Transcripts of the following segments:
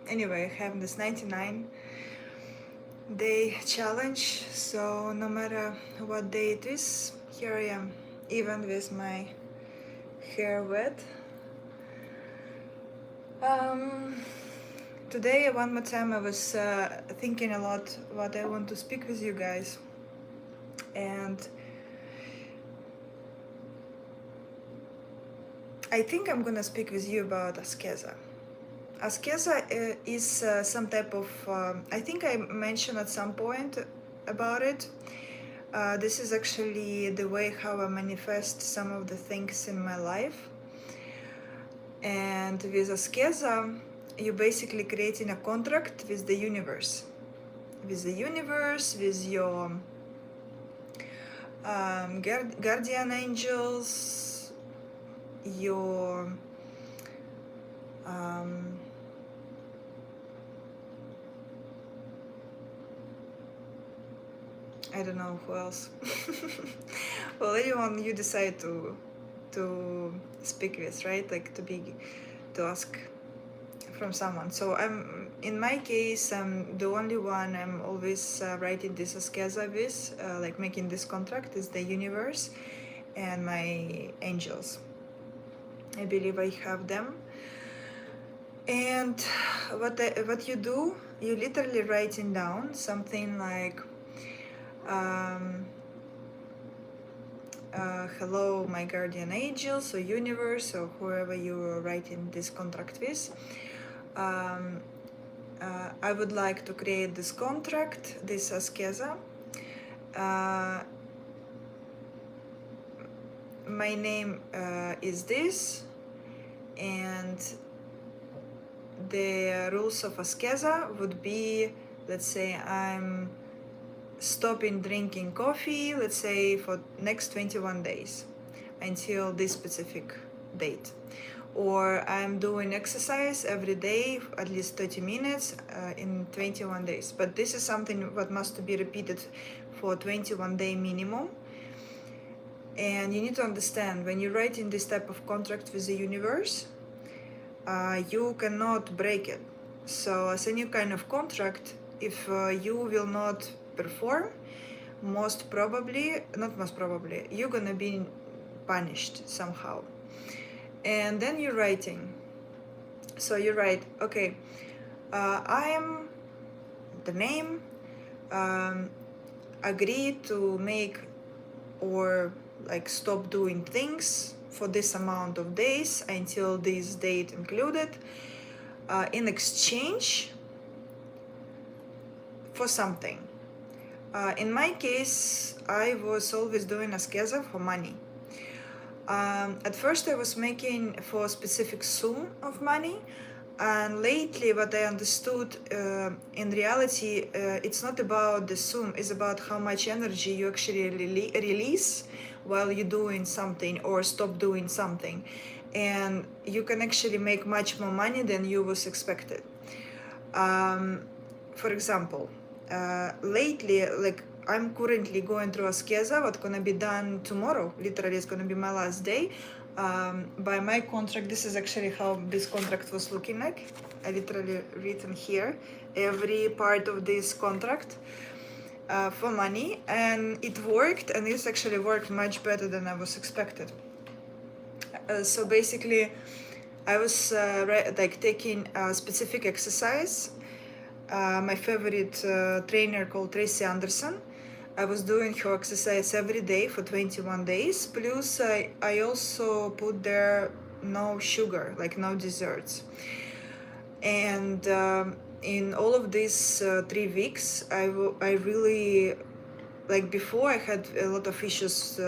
Anyway, I have this 99-day challenge, so no matter what day it is, here I am, even with my hair wet. Today, one more time, I was thinking a lot what I want to speak with you guys, and I think I'm gonna speak with you about askeza. Askeza is some type of, I think I mentioned at some point about it. This is actually the way how I manifest some of the things in my life. And with askeza, you're basically creating a contract with the universe. With the universe, with your guardian angels, your I don't know who else. Well, anyone you decide to speak with, right? Like to ask from someone. So I'm in my case, I'm the only one. I'm always writing this askeza with, like making this contract is the universe and my angels. I believe I have them. And what you do, you literally writing down something like, hello, my guardian angels or universe or whoever you are writing this contract with. I would like to create this contract, this askeza. My name is this, and the rules of askeza would be, let's say I'm stopping drinking coffee, let's say for next 21 days until this specific date, or I'm doing exercise every day at least 30 minutes in 21 days. But this is something that must be repeated for 21-day minimum. And you need to understand, when you write in this type of contract with the universe, you cannot break it. So as any kind of contract, if you will not perform, most probably, not most probably, you're gonna be punished somehow. And then you're writing. So you write, okay, I am the name, agree to make or like stop doing things for this amount of days until this date included, in exchange for something. In my case, I was always doing askeza for money. At first I was making for a specific sum of money, and lately what I understood, in reality, it's not about the sum, it's about how much energy you actually release while you're doing something or stop doing something, and you can actually make much more money than you was expected. For example, lately, like I'm currently going through askeza, what's gonna be done tomorrow. Literally, it's gonna be my last day. By my contract, this is actually how this contract was looking like. I literally written here every part of this contract for money, and it worked, and it's actually worked much better than I was expected. So basically, I was like taking a specific exercise. My favorite trainer called Tracy Anderson. I was doing her exercise every day for 21 days. Plus, I also put there no sugar, like no desserts. And in all of these 3 weeks, I really, like before, I had a lot of issues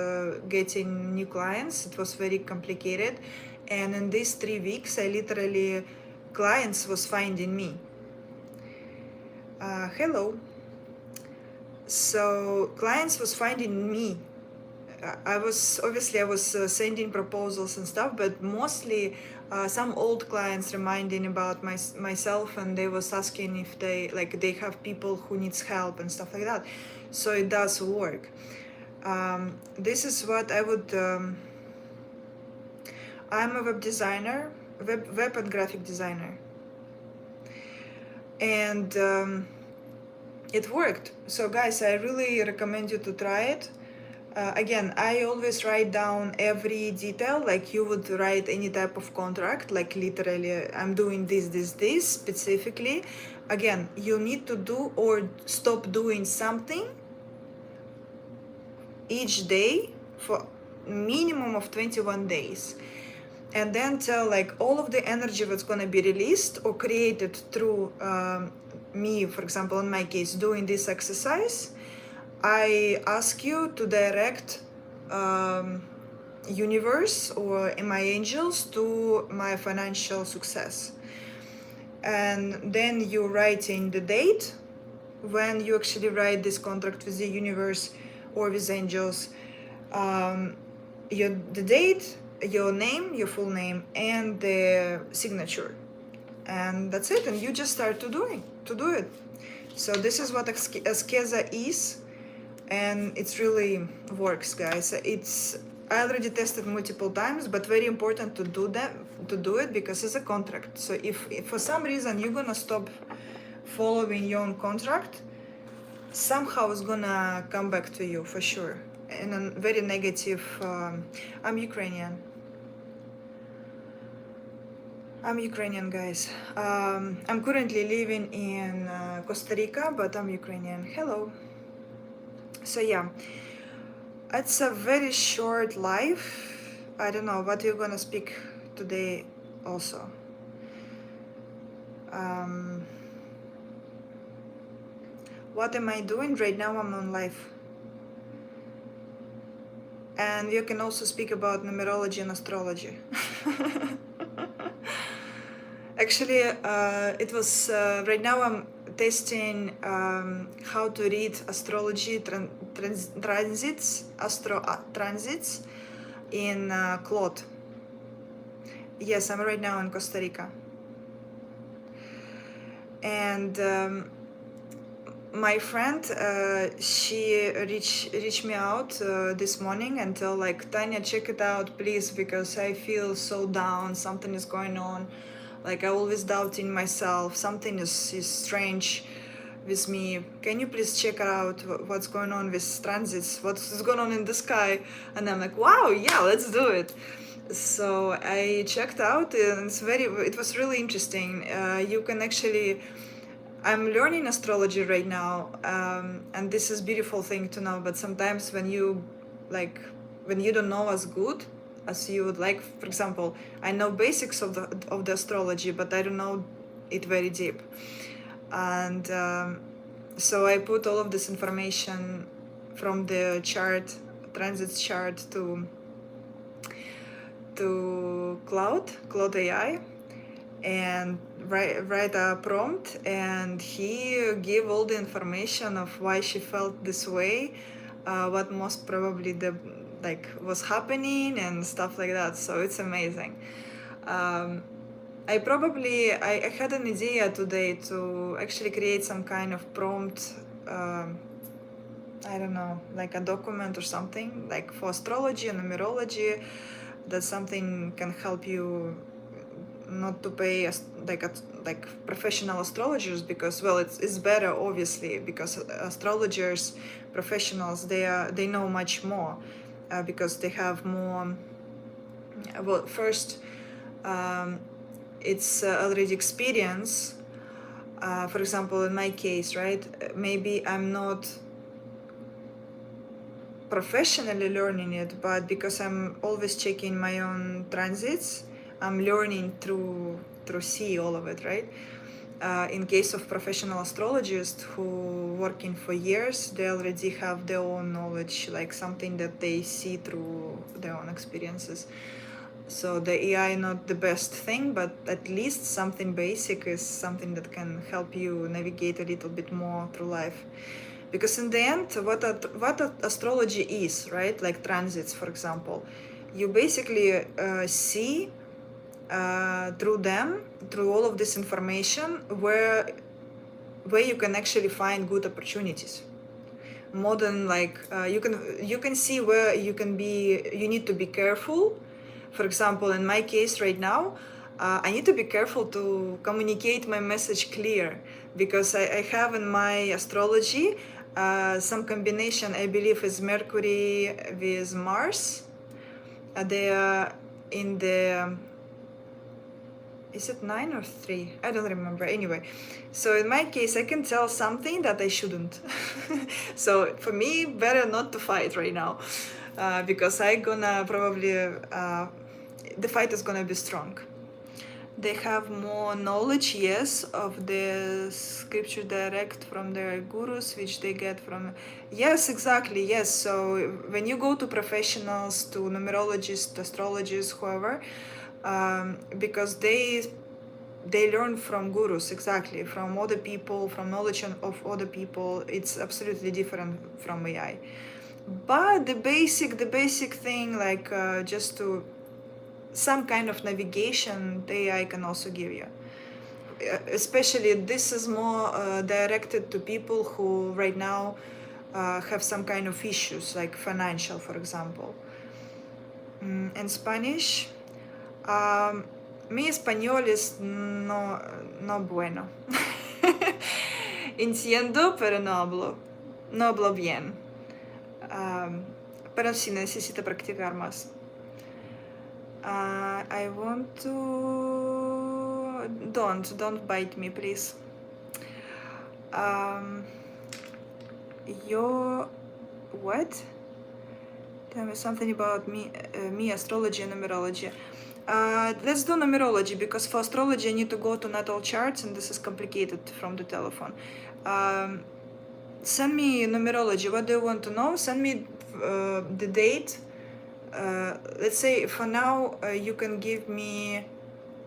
getting new clients. It was very complicated. And in these 3 weeks, I literally, clients was finding me. Hello. So clients was finding me. I was sending proposals and stuff, but mostly some old clients reminding about myself, and they was asking if they have people who needs help and stuff like that. So it does work. This is what I would. I'm a web designer, web and graphic designer. and it worked. So guys, I really recommend you to try it. Again, I always write down every detail, like you would write any type of contract, like literally, I'm doing this specifically. Again, you need to do or stop doing something each day for minimum of 21 days. And then tell like all of the energy that's going to be released or created through me, for example, in my case, doing this exercise, I ask you to direct universe or my angels to my financial success. And then you write in the date when you actually write this contract with the universe or with angels, the date, your name, your full name, and the signature, and that's it. And you just start to do it. So this is what askeza is, and it really works, guys. I already tested multiple times, but very important to do it because it's a contract. So if for some reason you're gonna stop following your own contract, somehow it's gonna come back to you for sure in a very negative. I'm Ukrainian, guys. I'm currently living in Costa Rica, but I'm Ukrainian. Hello. So yeah, it's a very short life. I don't know what you're gonna speak today also. What am I doing right now? I'm on live. And you can also speak about numerology and astrology. Actually, it was right now I'm testing how to read astrology transits, transits in Claude. Yes, I'm right now in Costa Rica. And my friend, she reached me out this morning and tell like, Tanya, check it out, please, because I feel so down. Something is going on. Like, I always doubting myself. Something is strange with me. Can you please check out what's going on with transits? What's going on in the sky? And I'm like, wow, yeah, let's do it. So I checked out, and it was really interesting. You can actually, I'm learning astrology right now, and this is beautiful thing to know. But sometimes when you don't know as good as you would like, for example, I know basics of the astrology, but I don't know it very deep. And so I put all of this information from the chart, transits chart, to Cloud AI, and write a prompt, and he gave all the information of why she felt this way, what most probably was happening and stuff like that. So it's amazing. I had an idea today to actually create some kind of prompt, I don't know, like a document or something, like for astrology and numerology, that something can help you not to pay like professional astrologers, because, well, it's better obviously, because astrologers, professionals, they know much more, because they have more, well, first, it's already experience. For example, in my case, right, maybe I'm not professionally learning it, but because I'm always checking my own transits, I'm learning through see all of it, right? In case of professional astrologists who working for years, they already have their own knowledge, like something that they see through their own experiences. So the AI not the best thing, but at least something basic is something that can help you navigate a little bit more through life. Because in the end, what astrology is, right? Like transits, for example, you basically see through all of this information, where you can actually find good opportunities. More than like you can see where you need to be careful. For example, in my case right now, I need to be careful to communicate my message clear, because I have in my astrology some combination, I believe, is Mercury with Mars. They are in the is it 9 or 3? I don't remember. Anyway, so in my case, I can tell something that I shouldn't. So for me, better not to fight right now, because I gonna probably the fight is gonna be strong. They have more knowledge, yes, of the scripture direct from their gurus, which they get from. Yes, exactly. Yes. So when you go to professionals, to numerologists, astrologists, whoever, because they learn from gurus, exactly, from other people, from knowledge of other people. It's absolutely different from AI. But the basic thing, like just to some kind of navigation, the AI can also give you. Especially this is more directed to people who right now have some kind of issues, like financial, for example. In Spanish, mi español es no bueno. Entiendo, pero no hablo bien. Pero sí necesito practicar más. I want to... Don't bite me, please. What? Tell me something about me, astrology and numerology. Let's do numerology, because for astrology I need to go to natal charts, and this is complicated from the telephone. Send me numerology. What do you want to know? Send me the date. Let's say for now you can give me,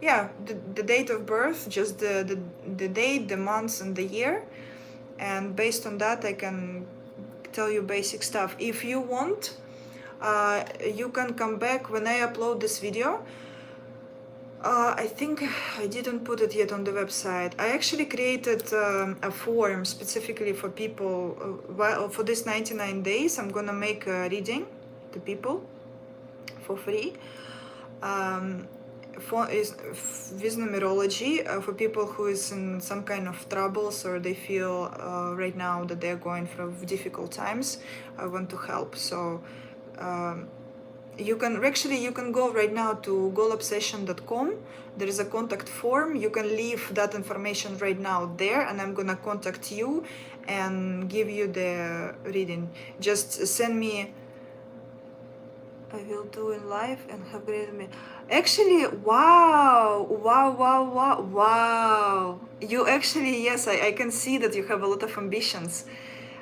yeah, the date of birth, just the date, the months, and the year, and based on that I can tell you basic stuff. If you want, you can come back when I upload this video. I think I didn't put it yet on the website. I actually created a form specifically for people. For this 99 days, I'm gonna make a reading to people for free. With numerology, for people who is in some kind of troubles, or they feel right now that they're going through difficult times. I want to help. So you can go right now to goalobsession.com. There is a contact form. You can leave that information right now there, and I'm gonna contact you and give you the reading. Just send me. I will do in live and have great me. Actually, wow. You actually, yes, I can see that you have a lot of ambitions,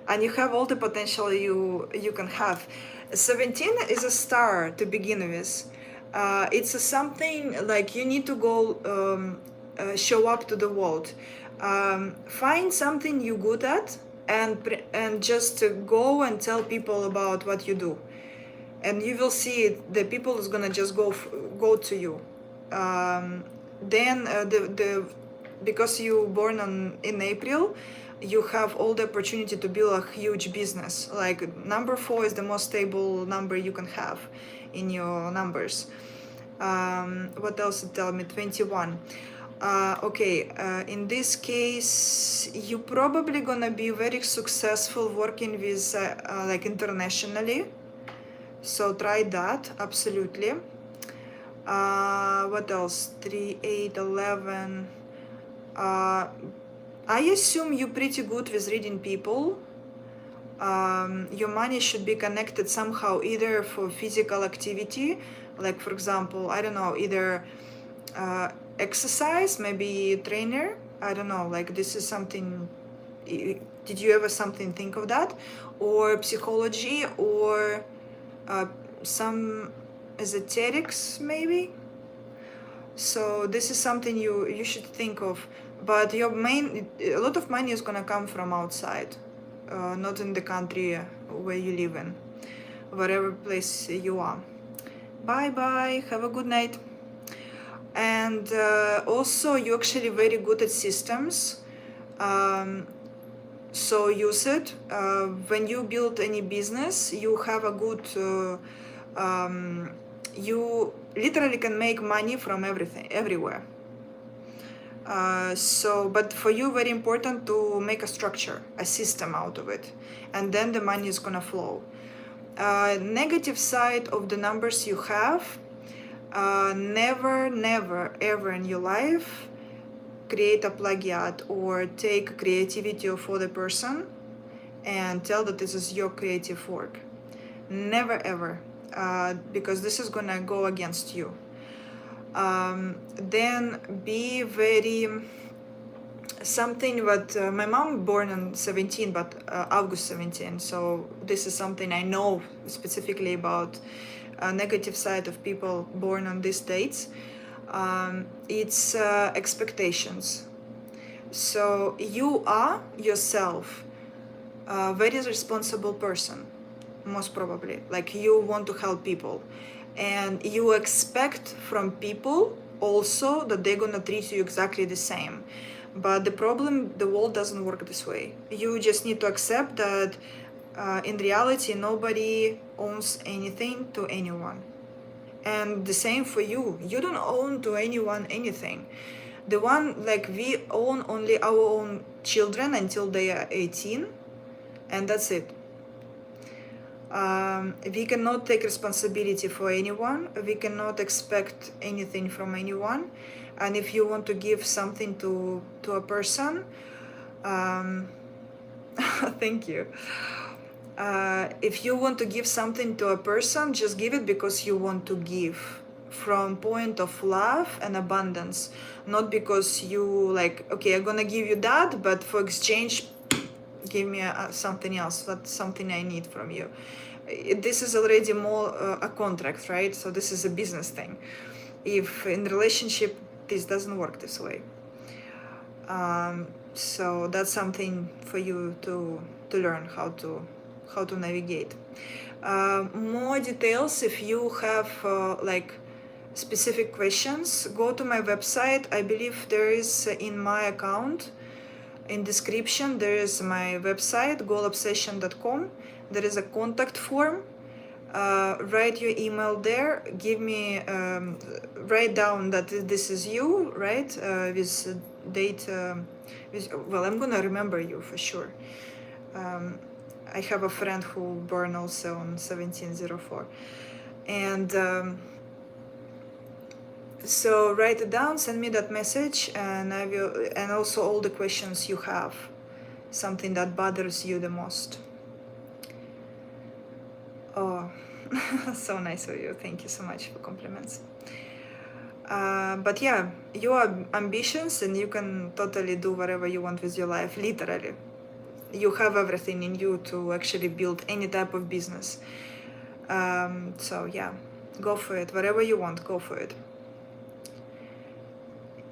and you have all the potential you can have. 17 is a star to begin with. It's something like you need to go show up to the world. Find something you're good at, and just go and tell people about what you do, and you will see the people is gonna just go to you. Then because you born in April, you have all the opportunity to build a huge business. Like number 4 is the most stable number you can have in your numbers. What else tell me? 21. Okay, in this case, you probably gonna be very successful working with like internationally. So try that, absolutely. What else? 3, 8, 11. I assume you're pretty good with reading people. Your money should be connected somehow, either for physical activity, like for example, I don't know, either exercise, maybe trainer, I don't know, like this is something. Did you ever think of that? Or psychology, or some esoterics maybe. So this is something you should think of. But a lot of money is gonna come from outside, not in the country where you live in, whatever place you are. Bye, have a good night. And also, you're actually very good at systems, so use it. When you build any business, you have a good you literally can make money from everything, everywhere. But for you, very important to make a structure, a system out of it, and then the money is gonna flow. Negative side of the numbers you have, never ever in your life create a plagiat or take creativity of other person and tell that this is your creative work. Never ever, because this is gonna go against you. Then be very something. But my mom born on 17, but August 17, so this is something I know specifically about negative side of people born on these dates. It's expectations. So you are yourself a very responsible person, most probably. Like, you want to help people, and you expect from people also that they're gonna treat you exactly the same. But the problem, the world doesn't work this way. You just need to accept that in reality, nobody owns anything to anyone. And the same for you. You don't own to anyone anything. The one, like, we own only our own children until they are 18, and that's it. We cannot take responsibility for anyone. We cannot expect anything from anyone. And if you want to give something to a person, thank you. If you want to give something to a person, just give it because you want to give, from point of love and abundance, not because you like, okay, I'm gonna give you that, but for exchange, give me something else. That's something I need from you. This is already more a contract, right? So this is a business thing. If in relationship, this doesn't work this way. So that's something for you to learn how to navigate. More details, if you have like specific questions, go to my website. I believe there is in my account, in description, there is my website, goalobsession.com. There is a contact form. Write your email there. Give me, write down that this is you, right? With date. Well, I'm gonna remember you for sure. I have a friend who born also on 1704, and so write it down, send me that message, and I will, and also all the questions you have, something that bothers you the most. Oh, so nice of you. Thank you so much for compliments. But yeah, you are ambitious and you can totally do whatever you want with your life, literally. You have everything in you to actually build any type of business. So yeah, go for it. Whatever you want, go for it.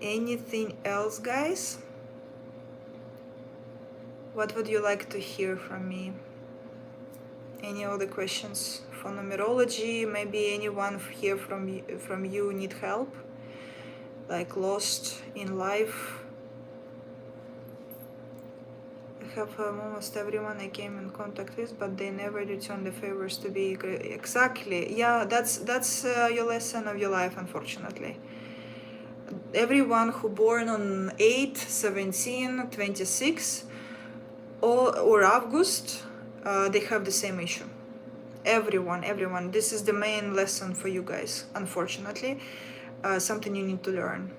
Anything else, guys? What would you like to hear from me? Any other questions for numerology? Maybe anyone here from you need help, like lost in life? I have almost everyone I came in contact with, but they never returned the favors to be exactly. Yeah, that's your lesson of your life, unfortunately. Everyone who born on 8, 17, 26 or August, they have the same issue. Everyone. This is the main lesson for you guys, unfortunately. Something you need to learn.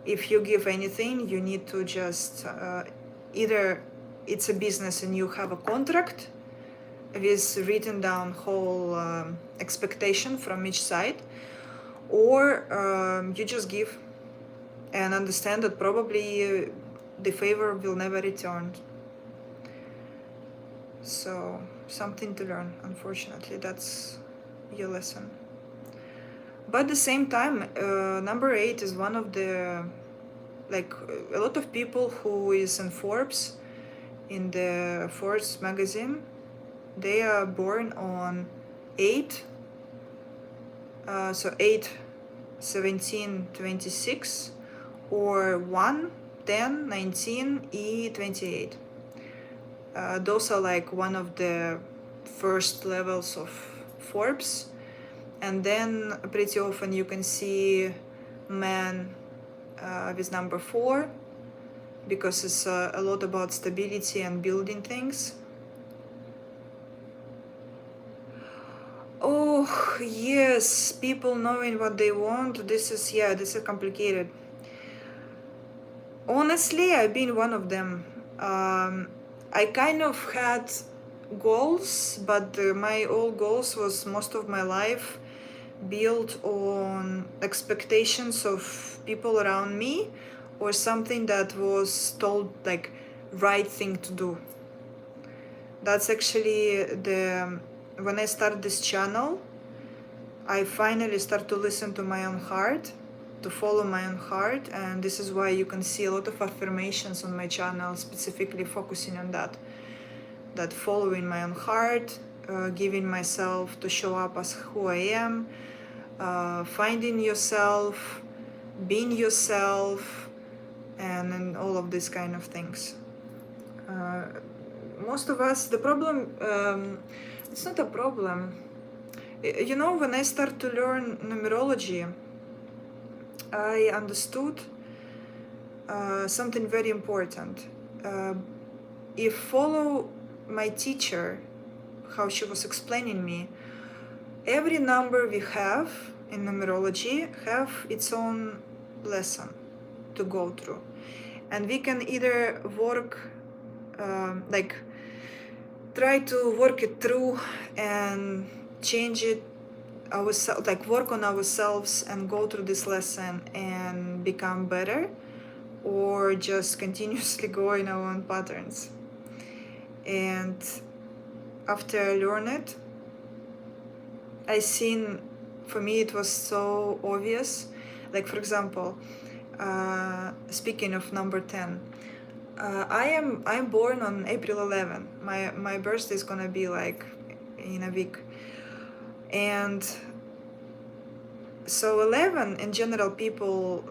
If you give anything, you need to just either it's a business and you have a contract with written down whole expectation from each side, or you just give and understand that probably the favor will never return. So something to learn, unfortunately. That's your lesson. But at the same time, number 8 is one of the, like, a lot of people who is in Forbes, in the Forbes magazine, they are born on 8, so 8, 17, 26, or 1, 10, 19, E, 28. Those are like one of the first levels of Forbes, and then pretty often you can see men with number 4, because it's a lot about stability and building things. Oh yes, people knowing what they want, this is complicated. Honestly, I've been one of them. I kind of had goals, but my all goals was most of my life built on expectations of people around me, or something that was told like right thing to do. That's actually when I started this channel, I finally start to listen to my own heart, to follow my own heart, and this is why you can see a lot of affirmations on my channel, specifically focusing on that following my own heart, giving myself to show up as who I am, finding yourself, being yourself, and all of these kind of things. Most of us, the problem, it's not a problem. You know, when I started to learn numerology, I understood something very important. If follow my teacher, how she was explaining me, every number we have in numerology have its own lesson to go through, and we can either work like try to work it through and change it ourselves, like work on ourselves and go through this lesson and become better, or just continuously go in our own patterns. And after I learned it, I seen, for me it was so obvious. Like for example, speaking of number 10, I'm born on April 11. My birthday is gonna be like in a week, and so 11 in general, people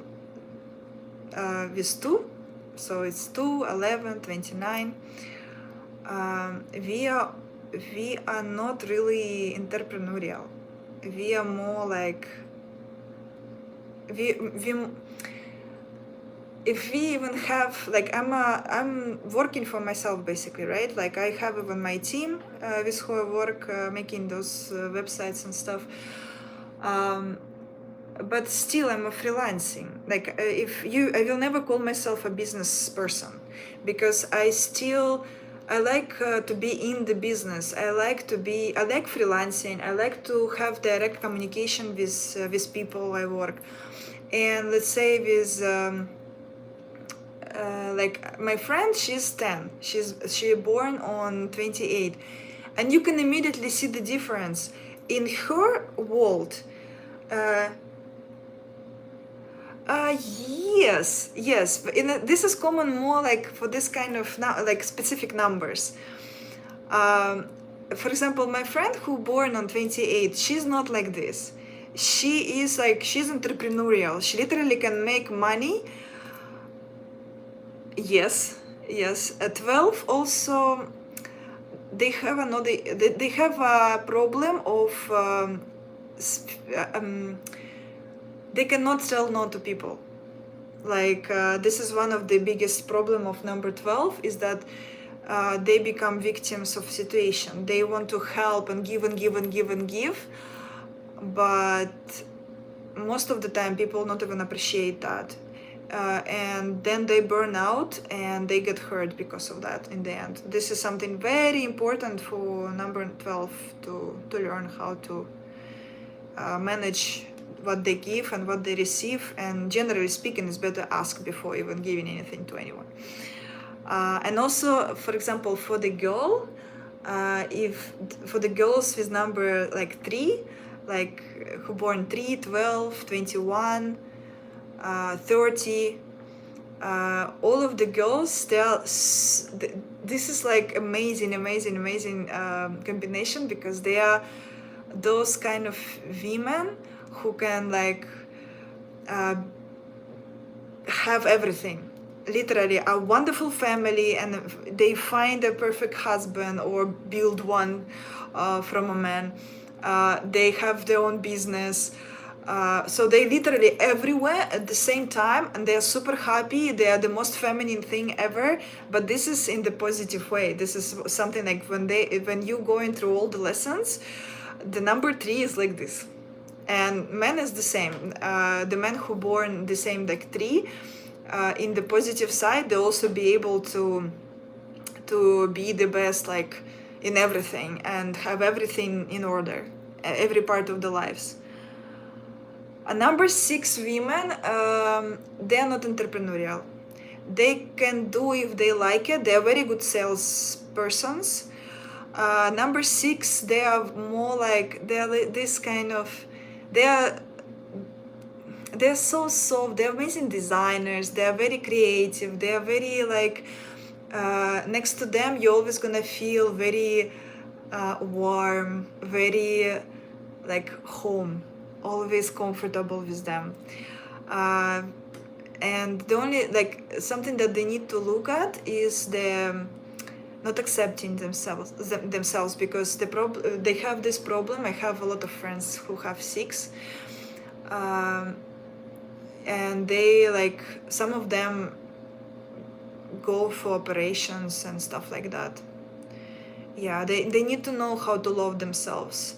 with 2, so it's 2, 11, 29. We are not really entrepreneurial. We are more like we if we even have, like, I'm working for myself basically, right? Like I have even my team with who I work, making those websites and stuff. But still I'm a freelancing. Like I will never call myself a business person, because I like to be in the business. I like freelancing. I like to have direct communication with people I work. And let's say with like my friend, she's 10. She born on 28, and you can immediately see the difference in her world. Yes. This is common more like for this kind of like specific numbers. For example, my friend who born on 28, she's not like this. She's entrepreneurial. She literally can make money. Yes. At 12 also, they have a problem of they cannot tell no to people. Like this is one of the biggest problem of number 12, is that they become victims of situation. They want to help and give, but most of the time people not even appreciate that. And then they burn out and they get hurt because of that in the end. This is something very important for number 12 to learn how to manage what they give and what they receive. And generally speaking, it's better ask before even giving anything to anyone. And also, for example, for the girl, for the girls with number like 3, like who born 3, 12, 21, 30, all of the girls, this is like amazing combination, because they are those kind of women who can like have everything, literally a wonderful family, and they find a perfect husband or build one from a man. They have their own business. So they literally everywhere at the same time, and they're super happy. They are the most feminine thing ever. But this is in the positive way. This is something like when you going through all the lessons, the number 3 is like this. And men is the same. The men who born the same like 3, in the positive side, they also be able to be the best, like in everything, and have everything in order, every part of the lives. Number 6 women, they are not entrepreneurial. They can do if they like it. They are very good sales persons. Number 6, they are more like, they are this kind of, they're so soft. They're amazing designers. They are very creative. They are very like, next to them you're always gonna feel very warm, very like home, always comfortable with them. And the only like something that they need to look at is the not accepting themselves, because they have this problem. I have a lot of friends who have 6, and they like, some of them go for operations and stuff like that. Yeah, they need to know how to love themselves.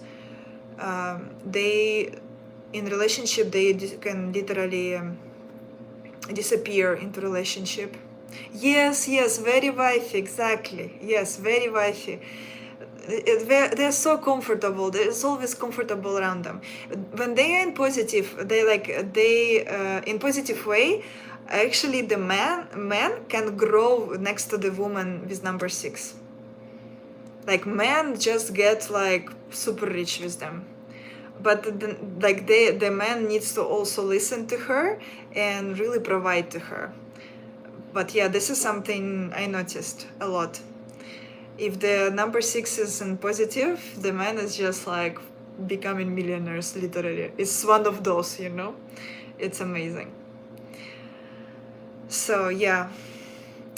They in relationship, they can literally disappear into relationship. Yes, very wifey, exactly. Yes, very wifey. They're so comfortable. There's always comfortable around them. When they are in positive, they in positive way. Actually, the man can grow next to the woman with number 6. Like, men just get like super rich with them, but the man needs to also listen to her and really provide to her. But yeah, this is something I noticed a lot. If the number 6 is in positive, the man is just like becoming millionaires, literally. It's one of those, it's amazing. So yeah,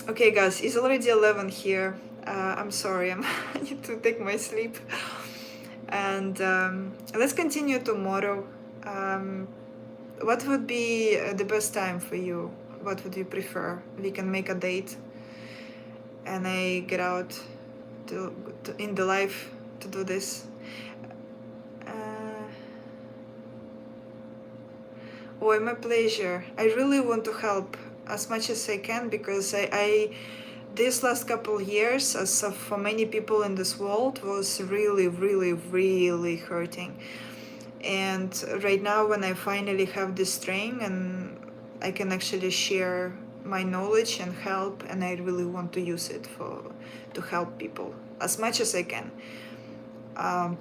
okay guys, it's already 11 here. I'm sorry, I need to take my sleep. And let's continue tomorrow. What would be the best time for you? What would you prefer? We can make a date and I get out to in the life to do this. Oh, my pleasure. I really want to help as much as I can, because I these last couple years, as for many people in this world, was really, really, really hurting. And right now, when I finally have this strength and I can actually share my knowledge and help, and I really want to use it to help people as much as I can,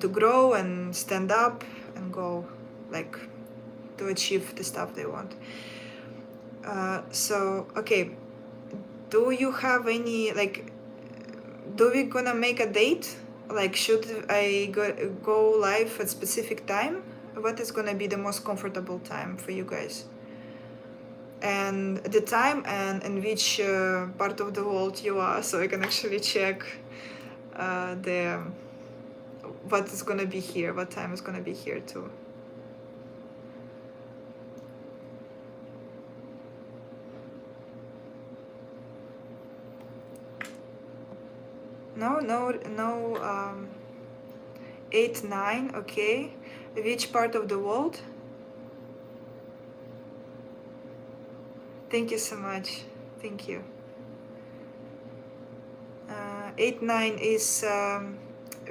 to grow and stand up and go, like, to achieve the stuff they want. So okay, do you have any, like, do we gonna make a date? Like, should I go live at specific time? What is gonna be the most comfortable time for you guys? And the time and in which part of the world you are, so I can actually check what is gonna be here, what time is gonna be here too. No, 8, 9, okay. Which part of the world? Thank you so much. Thank you. 8, 9 is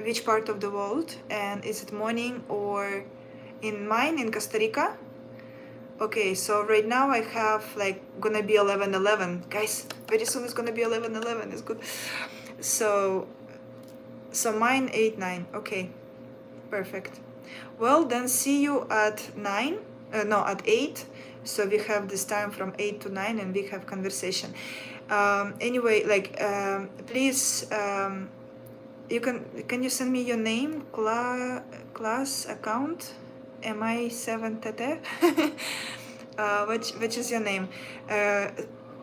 which part of the world? And is it morning or in mine in Costa Rica? Okay, so right now I have like gonna be 11:11. Guys, very soon it's gonna be 11:11. It's good. So mine 8, 9. Okay, perfect. Well, then see you at 9. No, at 8. So we have this time from 8 to 9, and we have conversation. Anyway, like, please, can you send me your name, class account, mi7tt? Which is your name?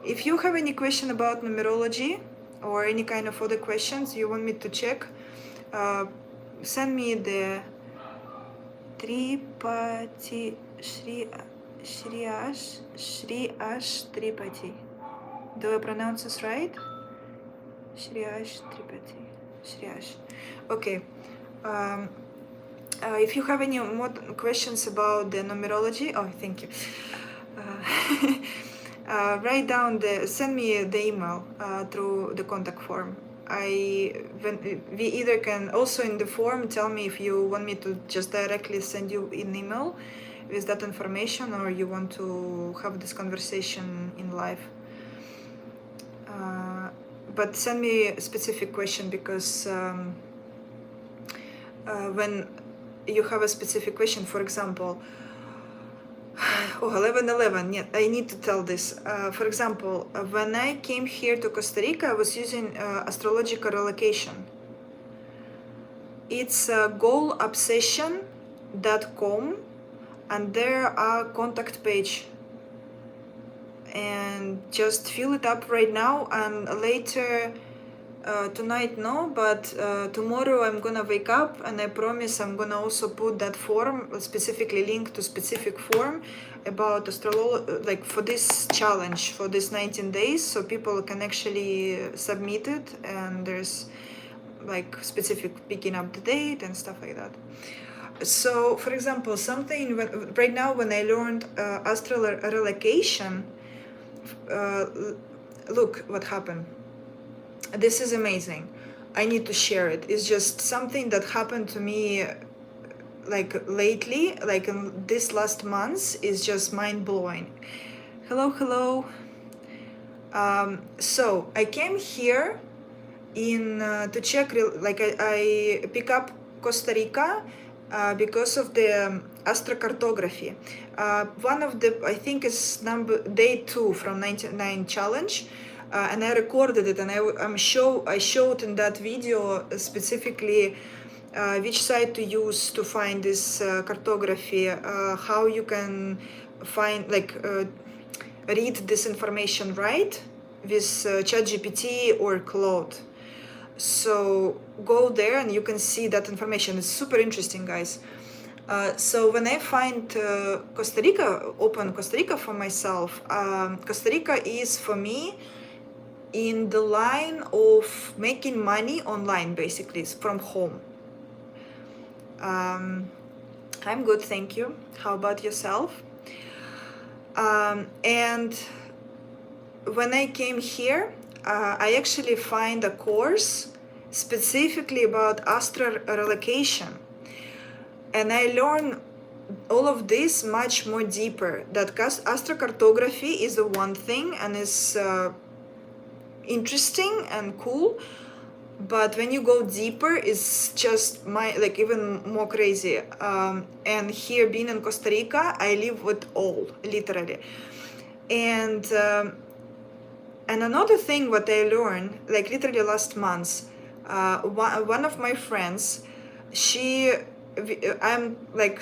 If you have any question about numerology or any kind of other questions you want me to check, send me the Tripati, Shri Ash Tripati. Do I pronounce this right? Shri Ash Tripati. Shri Ash. Okay. If you have any more questions about the numerology, oh, thank you. Write down send me the email through the contact form. We either can also in the form tell me if you want me to just directly send you an email with that information, or you want to have this conversation in live. But send me a specific question, because when you have a specific question, for example, 11:11. Yeah, I need to tell this. For example, when I came here to Costa Rica, I was using astrological relocation. It's goalobsession.com, and there are contact page. And just fill it up right now, and later tonight no, but tomorrow I'm gonna wake up, and I promise I'm gonna also put that form, specifically link to specific form about astrology, like for this challenge, for this 19 days, so people can actually submit it, and there's like specific picking up the date and stuff like that. So for example, something right now when I learned astral relocation, look what happened. This is amazing. I need to share it. It's just something that happened to me like lately, like in this last month, is just mind-blowing. Hello. So I came here to check, like I pick up Costa Rica because of the astrocartography. One of the, I think is day 2 from 99 challenge. And I recorded it, and I showed in that video specifically which site to use to find this cartography, how you can find, read this information right with ChatGPT or Claude. So go there and you can see that information. It's super interesting, guys. So when I find Costa Rica, open Costa Rica for myself, Costa Rica is for me in the line of making money online, basically, from home. I'm good, thank you. How about yourself? And when I came here, I actually find a course specifically about astral relocation. And I learn all of this much more deeper. That astrocartography is the one thing, and is interesting and cool, but when you go deeper, it's just even more crazy. And here, being in Costa Rica, I live with all, literally. And another thing what I learned, like literally last month, one of my friends, I'm like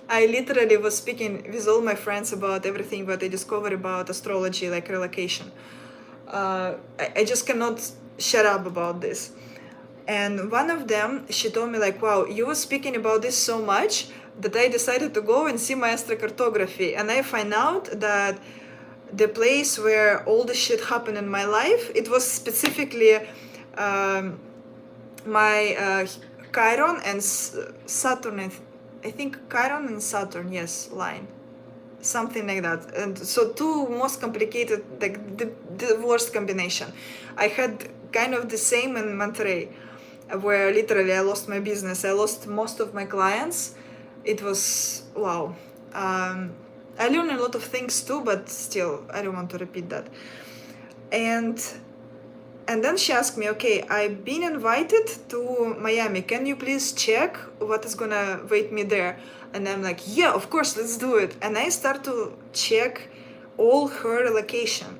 I literally was speaking with all my friends about everything what I discovered about astrology, like relocation. I just cannot shut up about this. And one of them, she told me like, wow, you were speaking about this so much that I decided to go and see my astrocartography. And I find out that the place where all the shit happened in my life, it was specifically my Chiron and Saturn, I think Chiron and Saturn, yes, line. Something like that. And so 2 most complicated, like the worst combination. I had kind of the same in Monterey, where literally I lost my business. I lost most of my clients. It was, wow. I learned a lot of things too, but still, I don't want to repeat that. And then she asked me, okay, I've been invited to Miami. Can you please check what is gonna wait me there? And I'm like, yeah, of course, let's do it. And I start to check all her location.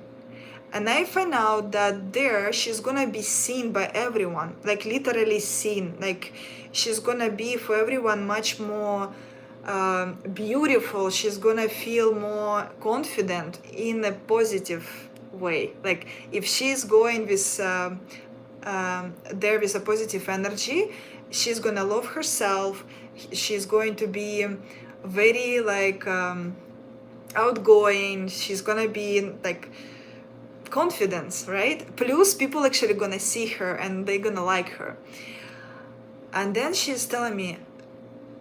And I find out that there she's gonna be seen by everyone, like literally seen. Like she's gonna be for everyone much more beautiful. She's gonna feel more confident in a positive way. Like if she's going with there with a positive energy, she's gonna love herself, she's going to be very like outgoing, she's gonna be like confidence, right? Plus people actually gonna see her and they're gonna like her. And then she's telling me,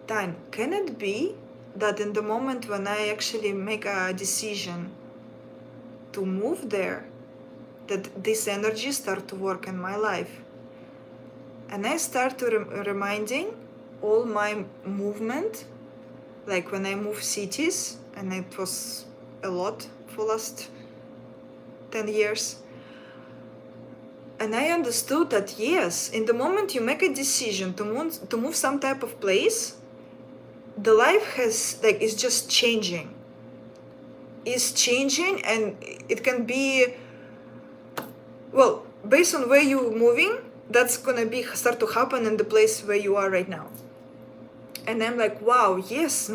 Tan, can it be that in the moment when I actually make a decision to move there, that this energy start to work in my life? And I start to reminding all my movement, like when I move cities, and it was a lot for last 10 years. And I understood that yes, in the moment you make a decision to move some type of place, the life has like is just changing. Is changing, and it can be, well, based on where you're moving, that's gonna be start to happen in the place where you are right now. And I'm like, wow, yes,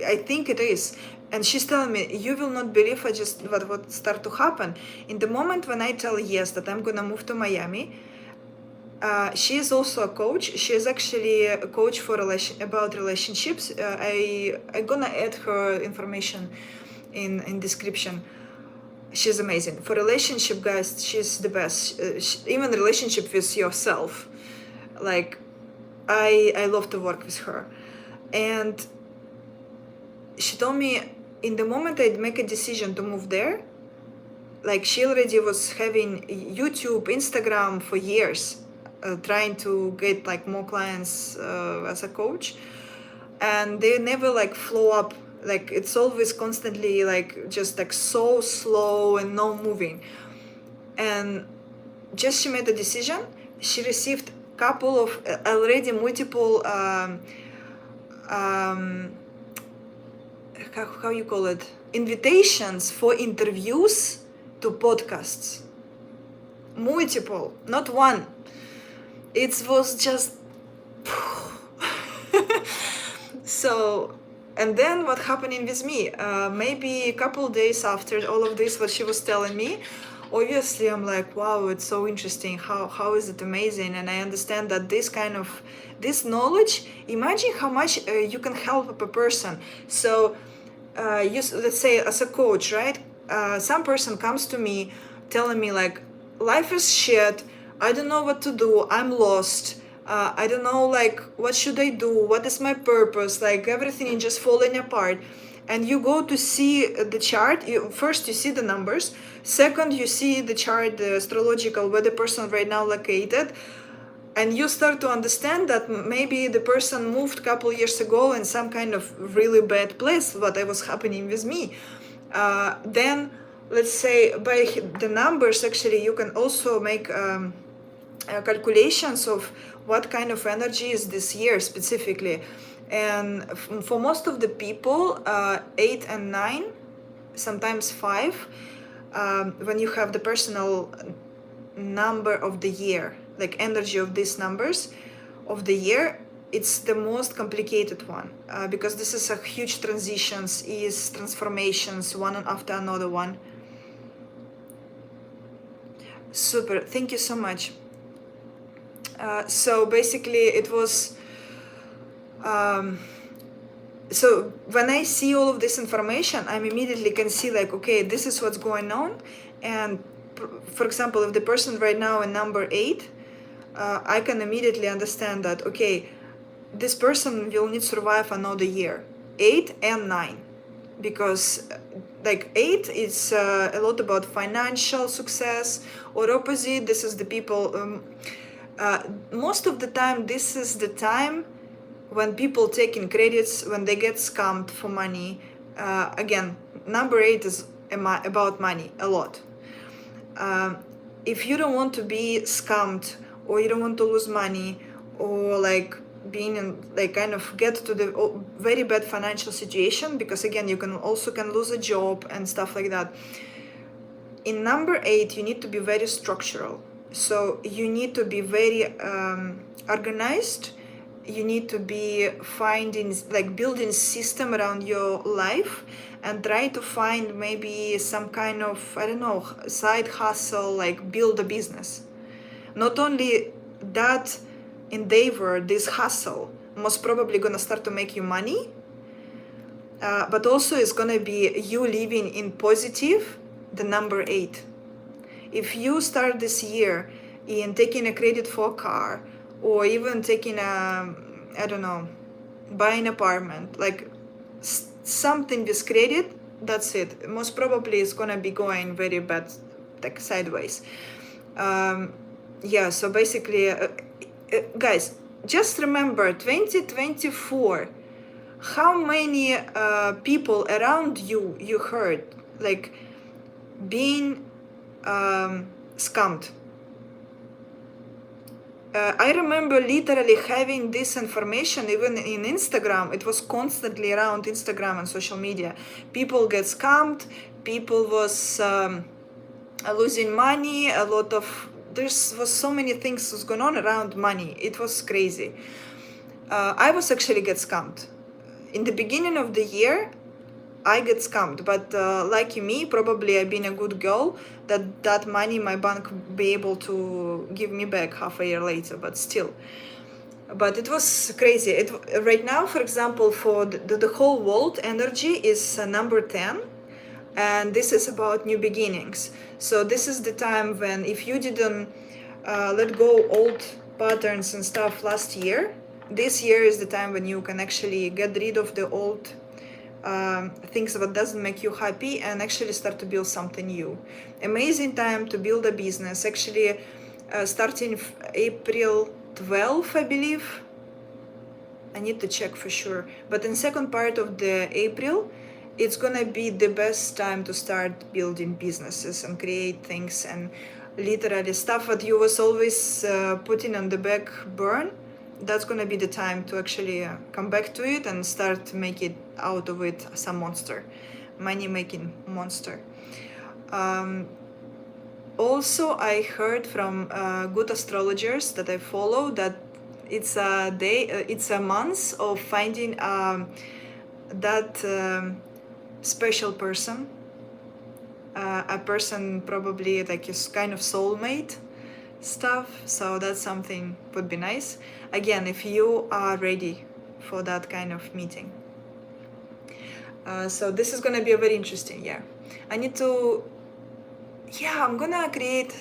I think it is. And she's telling me, you will not believe what start to happen. In the moment when I tell yes that I'm gonna move to Miami, she is also a coach. She is actually a coach for about relationships. I'm gonna add her information in description. She's amazing for relationship, guys. She's the best. Even relationship with yourself, like I love to work with her. And she told me, in the moment I make a decision to move there, like she already was having YouTube, Instagram for years, trying to get like more clients as a coach, and they never like flow up. Like it's always constantly like just like so slow and no moving. And just she made a decision. She received couple of already multiple how you call it, invitations for interviews to podcasts. Multiple, not one. It was just so. And then what happening with me, maybe a couple days after all of this, what she was telling me, obviously I'm like, wow, it's so interesting, how is it amazing. And I understand that this knowledge, imagine how much you can help a person. So let's say as a coach, right, some person comes to me telling me like, life is shit, I don't know what to do, I'm lost, I don't know, like, what should I do, what is my purpose, like everything is just falling apart. And you go to see the chart, first you see the numbers, second you see the chart, the astrological, where the person right now located, and you start to understand that maybe the person moved a couple years ago in some kind of really bad place, what was happening with me. Then let's say by the numbers, actually you can also make calculations of what kind of energy is this year specifically. And for most of the people, 8 and 9, sometimes 5, when you have the personal number of the year, like energy of these numbers of the year, it's the most complicated one, because this is a huge transitions, is transformations, one after another one. Super, thank you so much. So basically it was, so when I see all of this information, I immediately can see like, okay, this is what's going on. And for example, if the person right now in number 8, I can immediately understand that, okay, this person will need to survive another year, 8 and 9, because like 8 is a lot about financial success, or opposite, this is the people, most of the time, this is the time when people taking credits, when they get scammed for money. Again, number 8 is about money a lot. If you don't want to be scammed, or you don't want to lose money, or like being in like kind of get to the very bad financial situation, because again you can lose a job and stuff like that. In number 8 you need to be very structural, so you need to be very organized. You need to be building system around your life, and try to find maybe some kind of, I don't know, side hustle, like build a business. Not only that, endeavor, this hustle, most probably gonna start to make you money, but also it's gonna be you living in positive, the number 8. If you start this year in taking a credit for a car, or even taking a, I don't know, buying an apartment, like something with credit, that's it. Most probably it's gonna be going very bad, like sideways. Yeah, so basically, guys, just remember 2024, how many people around you heard, like, being scammed. I remember literally having this information even in Instagram. It was constantly around Instagram and social media. People get scammed, people was losing money, a lot of, there was so many things was going on around money. It was crazy. I was actually get scammed. In the beginning of the year, I get scammed, but like me, probably I've been a good girl, that money my bank be able to give me back half a year later, but still. But it was crazy. Right now, for example, for the whole world, energy is number 10, and this is about new beginnings. So this is the time when, if you didn't let go old patterns and stuff last year, this year is the time when you can actually get rid of the old things that doesn't make you happy and actually start to build something new. Amazing time to build a business. Actually, starting April 12th, I believe. I need to check for sure. But in second part of the April, it's gonna be the best time to start building businesses and create things, and literally stuff that you was always putting on the back burn. That's gonna be the time to actually come back to it and start make it out of it some monster, money making monster. Also, I heard from good astrologers that I follow that it's a day, it's a month of finding that special person, a person probably like is kind of soulmate stuff. So that's something would be nice. Again, if you are ready for that kind of meeting. So this is gonna be a very interesting year. I need to, I'm gonna create,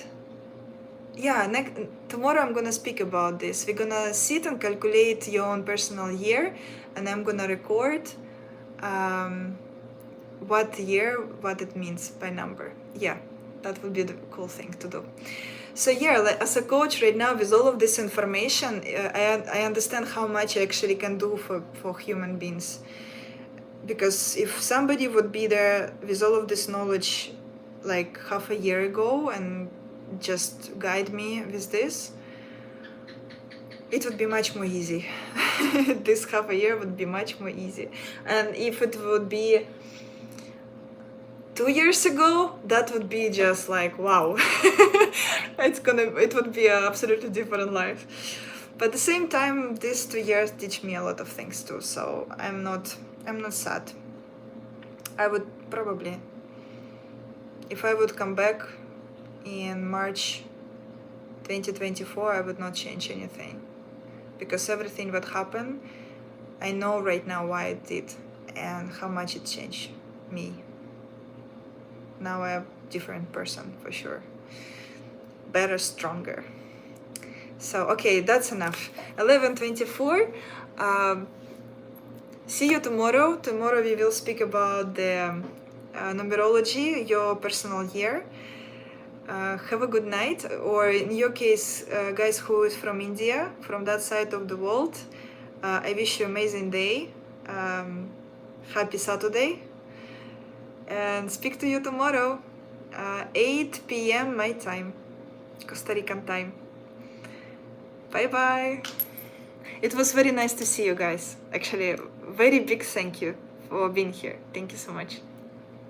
tomorrow I'm gonna speak about this. We're gonna sit and calculate your own personal year, and I'm gonna record what year, what it means by number. Yeah, that would be the cool thing to do. So as a coach right now, with all of this information, I understand how much I actually can do for human beings. Because if somebody would be there with all of this knowledge like half a year ago and just guide me with this, it would be much more easy. This half a year would be much more easy. And if it would be 2 years ago, that would be just like, wow. It would be an absolutely different life. But at the same time, these 2 years teach me a lot of things too, so I'm not sad. I would probably, if I would come back in March 2024, I would not change anything, because everything that happened, I know right now why it did and how much it changed me. Now I'm a different person for sure. Better, stronger. So, okay, that's enough. 11:24. See you tomorrow. Tomorrow we will speak about the numerology, your personal year. Have a good night. Or in your case, guys who is from India, from that side of the world, I wish you an amazing day. Happy Saturday. And speak to you tomorrow, 8 p.m. my time, Costa Rican time. Bye-bye. It was very nice to see you guys. Actually, very big thank you for being here. Thank you so much.